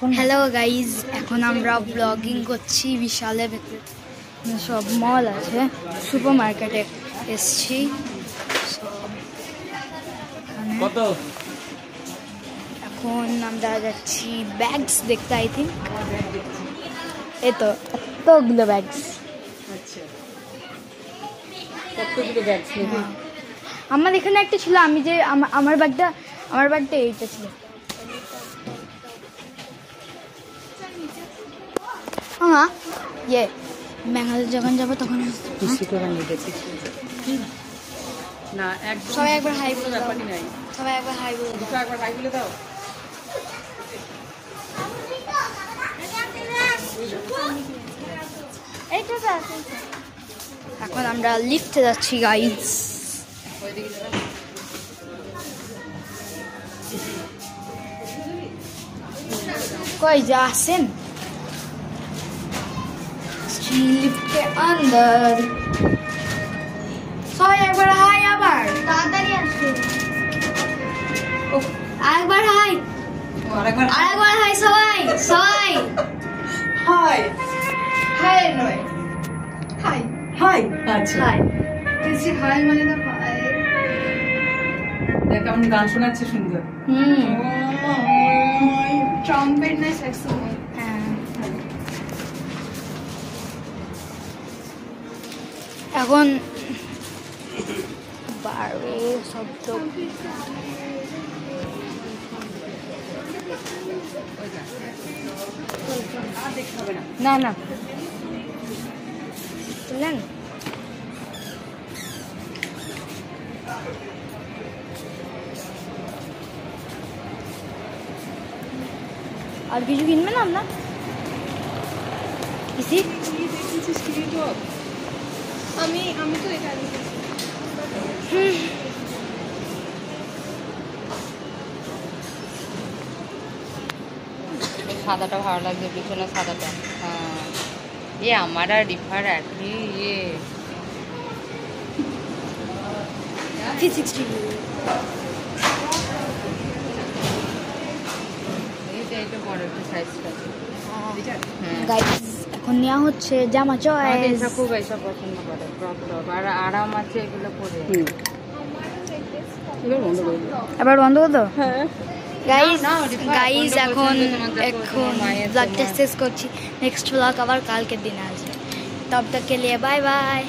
Hello guys, এখন আমরা blogging করছি। বিশালের ভেতরে সব মল আছে, সুপার মার্কেটে এসছি। এখন আমরা যাচ্ছি ব্যাগস দেখতে। আই থিঙ্ক এই তো এতগুলো ব্যাগস। আমার এখানে একটা ছিল, আমি যে আমার ব্যাগটা এইটা ছিল। হ্যাঁ, ইয়ে ব্যাঙ্গালোর যখন যাবো তখন সবাই একবার হাই বলে দাও। সবাই একবার হাই বলে দাও। এখন আমরা লিফটে যাচ্ছি গাইজ। কই যা আসেন লিফটে আন্দার। সবাই একবার হাই, আবার তাড়াতাড়ি আসো। আরেকবার হাই, আরেকবার হাই। সবাই সবাই হাই হাই নয় হাই হাই। আচ্ছা হাই কিছু হাই মানে না হাই। দেখ কেমন গান শোনাচ্ছে সুন্দর। ট্রাম্পেট না স্যাক্সোফোন। এখন বাড়বে শব্দ। না না বুঝলেন, আর কিছু কিনবে না আপনার? আমি তো এটা সাদাটা ভালো লাগছে, পিছনে সাদাটা। হ্যাঁ আমার আর রিফার একই ইয়ে। এইটা বড় একটু সাইজটা। এখন নেওয়া হচ্ছে জামা চয়েস। খুব এইসব পছন্দ করে, ক্রপ টপ আর আরাম আছে এগুলো পরে। এবার বন্ধ করতো। গাইজ এখন ব্লগটা শেষ করছি। নেক্সট ব্লগ আবার কালকের দিনে আসবে। তব তক কে লিয়ে বাই বাই।